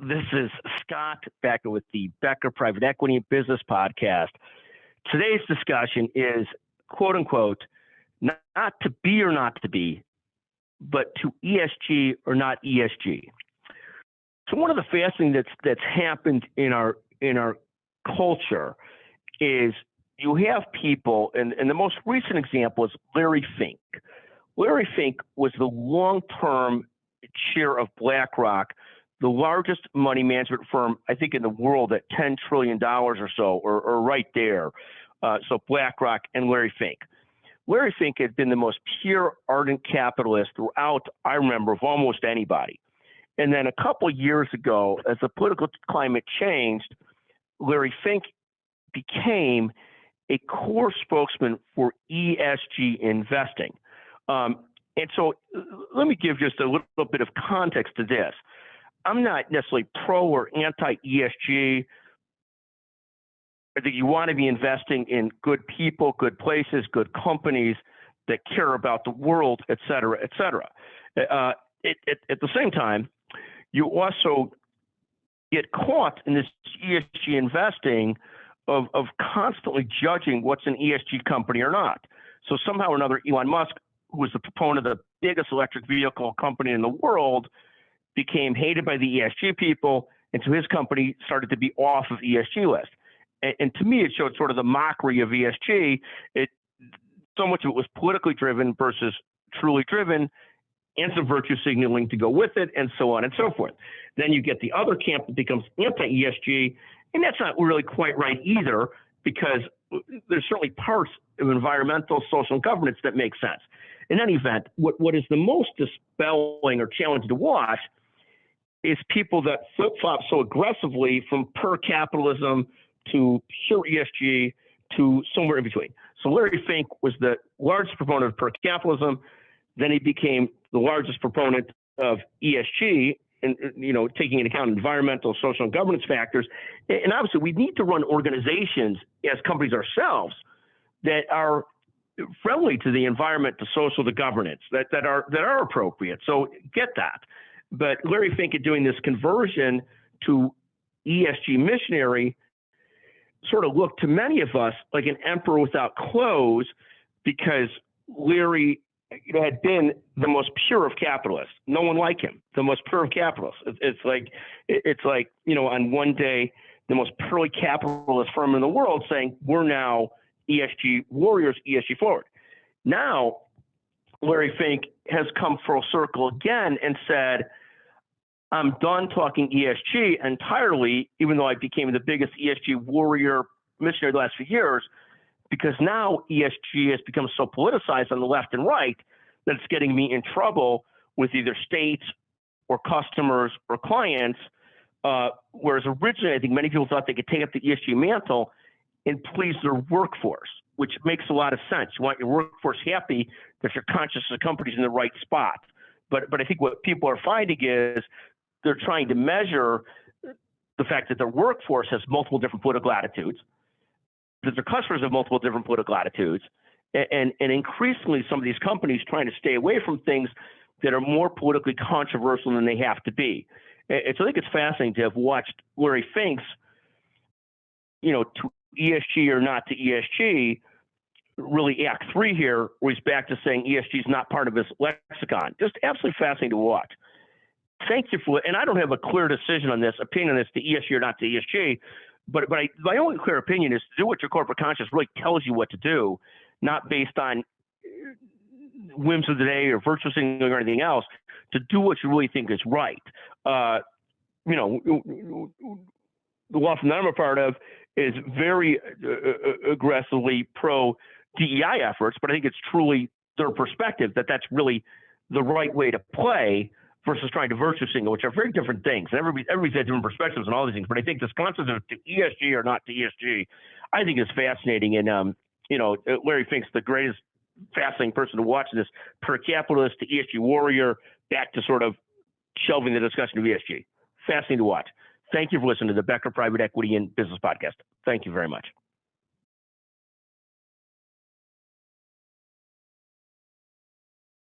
This is Scott Becker with the Becker Private Equity and Business Podcast. Today's discussion is, quote unquote, not to be or not to be, but to ESG or not ESG. So one of the fascinating that's happened in our culture is you have people, and the most recent example is Larry Fink. Larry Fink was the long-term chair of BlackRock, the largest money management firm, I think, in the world at $10 trillion or so, or right there. So BlackRock and Larry Fink. Larry Fink had been the most pure, ardent capitalist throughout, I remember, of almost anybody. And then a couple of years ago, as the political climate changed, Larry Fink became a core spokesman for ESG investing. And so let me give just a little bit of context to this. I'm not necessarily pro or anti-ESG. I think you want to be investing in good people, good places, good companies that care about the world, et cetera, et cetera. At the same time, you also get caught in this ESG investing of constantly judging what's an ESG company or not. So somehow or another, Elon Musk, who was the proponent of the biggest electric vehicle company in the world, became hated by the ESG people, and so his company started to be off of ESG list. And to me, it showed sort of the mockery of ESG. So much of it was politically driven versus truly driven, and some virtue signaling to go with it, and so on and so forth. Then you get the other camp that becomes anti-ESG, and that's not really quite right either, because there's certainly parts of environmental, social, and governance that make sense. In any event, what is the most dispelling or challenging to watch is people that flip-flop so aggressively from pure capitalism to pure ESG to somewhere in between. So Larry Fink was the largest proponent of pure capitalism. Then he became the largest proponent of ESG, and taking into account environmental, social, and governance factors. And obviously, we need to run organizations as companies ourselves that are friendly to the environment, to social, to governance, that are appropriate. So get that. But Larry Fink is doing this conversion to ESG missionary sort of looked to many of us like an emperor without clothes, because Larry had been the most pure of capitalists. No one like him, the most pure of capitalists. It's like on one day, the most purely capitalist firm in the world saying, we're now ESG warriors, ESG forward. Now, Larry Fink has come full circle again and said, I'm done talking ESG entirely, even though I became the biggest ESG warrior missionary the last few years, because now ESG has become so politicized on the left and right that it's getting me in trouble with either states or customers or clients, whereas originally I think many people thought they could take up the ESG mantle and please their workforce, which makes a lot of sense. You want your workforce happy that you're conscious of the company's in the right spot. But I think what people are finding is they're trying to measure the fact that their workforce has multiple different political attitudes, that their customers have multiple different political attitudes, and increasingly some of these companies trying to stay away from things that are more politically controversial than they have to be. And so I think it's fascinating to have watched Larry Fink's, to ESG or not to ESG, really act 3 here, where he's back to saying ESG is not part of his lexicon. Just absolutely fascinating to watch. Thank you for it. And I don't have a clear decision on this, opinion on this, to ESG or not to ESG, but my only clear opinion is to do what your corporate conscience really tells you what to do, not based on whims of the day or virtue signaling or anything else, to do what you really think is right. The law firm that I'm a part of is very aggressively pro DEI efforts, but I think it's truly their perspective that that's really the right way to play versus trying to virtue signal, which are very different things. And everybody's had different perspectives on all these things. But I think this concept of to ESG or not to ESG, I think is fascinating. And, Larry Fink's the greatest fascinating person to watch, this per capitalist to ESG warrior back to sort of shelving the discussion of ESG. Fascinating to watch. Thank you for listening to the Becker Private Equity and Business Podcast. Thank you very much.